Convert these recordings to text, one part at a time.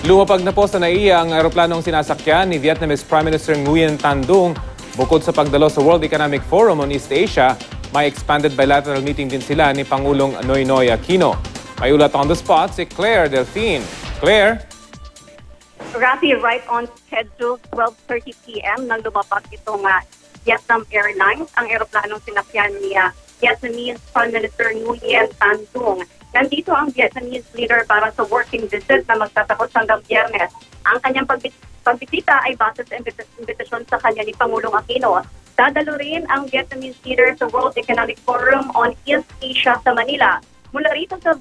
Lumapag na po sa NAIA ang aeroplanong sinasakyan ni Vietnamese Prime Minister Nguyen Tan Dung. Bukod sa pagdalo sa World Economic Forum on East Asia, may expanded bilateral meeting din sila ni Pangulong Noynoy Aquino. May ulat on the spot si Claire Delphine. Claire? Rafi, right on schedule, 12:30 p.m. nang lumapag itong Vietnam Airlines, ang aeroplanong sinakyan ni Vietnamese Prime Minister Nguyen Tan Dung. Nandito ang Vietnamese leader para sa working visit na magtatapos hanggang Biyernes. Ang kanyang pagbisita ay base sa imbitasyon sa kanya ni Pangulong Aquino. Dadalo rin ang Vietnamese leader sa World Economic Forum on East Asia sa Manila. Mula rito sa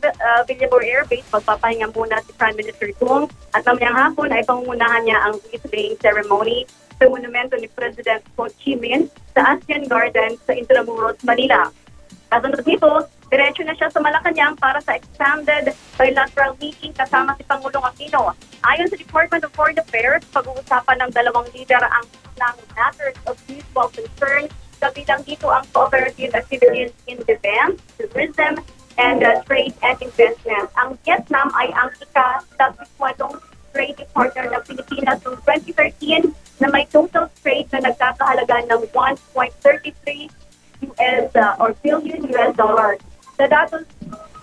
Villabor Air Base, magpapahinga muna si Prime Minister Dung at mamayang hapon ay pangungunahan niya ang wreath-laying ceremony sa monumento ni President Ho Chi Minh sa ASEAN Gardens sa Intramuros, Manila. Kasunod dito, diretso na siya sa Malacanang para sa expanded bilateral meeting kasama si Pangulong Aquino. Ayon sa Department of Foreign Affairs, pag-uusapan ng dalawang leader ang matters of mutual concern. Kabilang dito ang cooperative activities in defense, tourism, and trade and investment. Ang Vietnam ay ang ika-18 trading partner ng Pilipinas noong 2013 na may total trade na nagkakahalaga ng 1.33 billion US dollars. Sa datos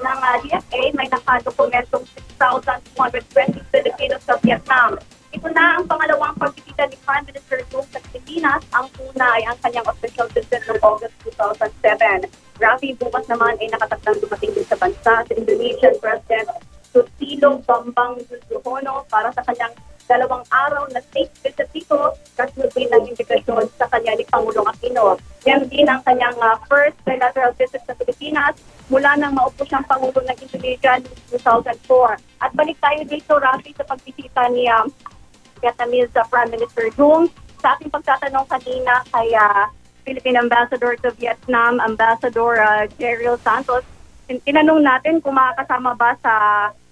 ng DFA, may nakadokumentong 6,220 Filipinos sa Vietnam. Ito na ang pangalawang pagbisita ni Prime Minister Dung sa Pilipinas. Ang una ay ang kanyang official visit noong August 2007. Rafi, bukas naman ay nakatakdang dumating din sa bansa sa Indonesian President Susilo Bambang Yudhoyono para sa kanyang 2 araw na state visit dito, kasunod din ng invitasyon sa kanya ni Pangulong Aquino. Yan din ang kanyang first bilateral visit sa Pilipinas mula nang maupo siyang Pangulo ng Indonesia noong 2004. At balik tayo dito, Rafi, sa pagbisita ni Vietnamese Prime Minister Dung. Sa ating pagtatanong kanina kay Philippine Ambassador to Vietnam, Ambassador Jeriel Santos, tinanong natin kung makakasama ba sa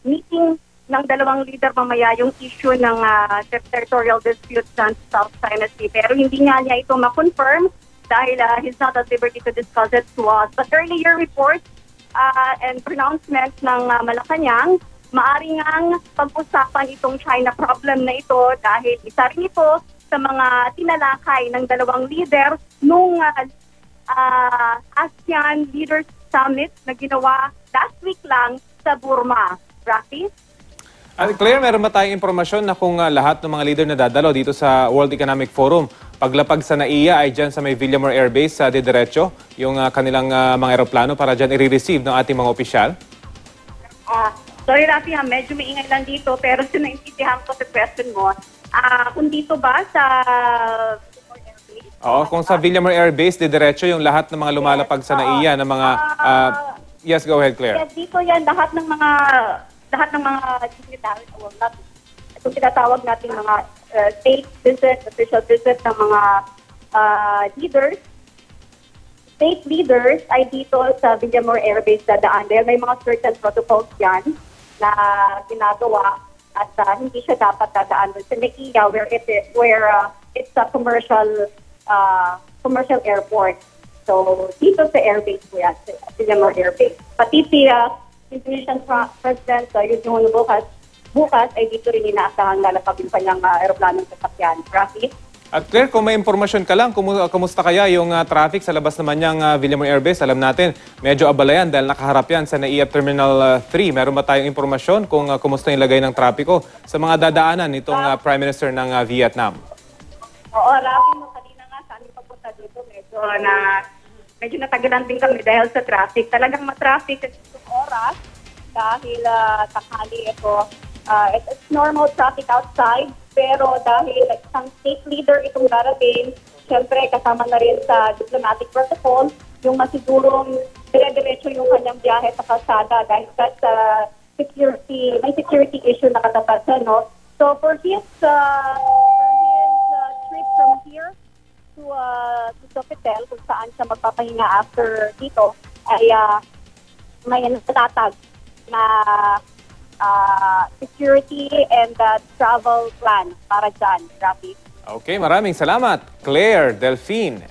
meeting ng dalawang leader mamaya yung issue ng territorial dispute sa South China Sea. Pero hindi niya ito ma-confirm dahil he's not at liberty to discuss it to us. But earlier reports and pronouncements ng Malacanang, maaari ngang pag-usapan itong China problem na ito dahil isa rin ito sa mga tinalakay ng dalawang leader nung ASEAN Leaders Summit na ginawa last week lang sa Burma. Rafi? Claire, meron ba tayong impormasyon na kung lahat ng mga leader na dadalo dito sa World Economic Forum, paglapag sa NAIA ay dyan sa may Villamor Air Base sa diretso yung kanilang mga aeroplano para dyan i-receive ng ating mga opisyal? Sorry Rafi, medyo maingay lang dito pero naintindihan ko sa question mo. Kung dito ba sa Oo, kung sa Villamor Air Base, diretso yung lahat ng mga lumalapag sa NAIA ng mga... yes, go ahead, Claire. Yes, dito yan lahat ng mga itong tinatawag natin mga state visit, official visit ng mga leaders. State leaders ay dito sa Villamor Air Base dadaan. Dahil may mga certain protocols yan na ginagawa at hindi siya dapat dadaan doon sa NAIA where it's a commercial airport. So, dito sa airbase po yan, sa Villamor Air Base. Pati si Indonesian President Yudhoyono bukas ay dito rin inaasahan lalapag yung kanyang aeroplanong sasakyan. Rafi? At Claire, kung may impormasyon ka lang, kumusta kaya yung traffic sa labas naman niyang Villamor Air Base? Alam natin, medyo abala yan dahil nakaharap yan sa NAIA Terminal 3. Meron ba tayong impormasyon kung kumusta yung lagay ng trapiko sa mga dadaanan nitong Prime Minister ng Vietnam? Oo, Rafi, kanina nga sa aming pagpunta dito, medyo natagalan din kami dahil sa traffic. Talagang matraffic sa itong oras dahil tanghali ito. It's normal traffic outside, pero dahil isang state leader itong darating, syempre kasama na rin sa diplomatic protocol, yung masigurong dire-diretso yung kanyang biyahe sa kalsada dahil sa may security issue na katapat siya, no? So for his trip from here to Sofitel, kung saan siya magpapahinga after dito, ay may natatag na security and travel plan para dyan, Rafi. Okay, maraming salamat, Claire Delphine.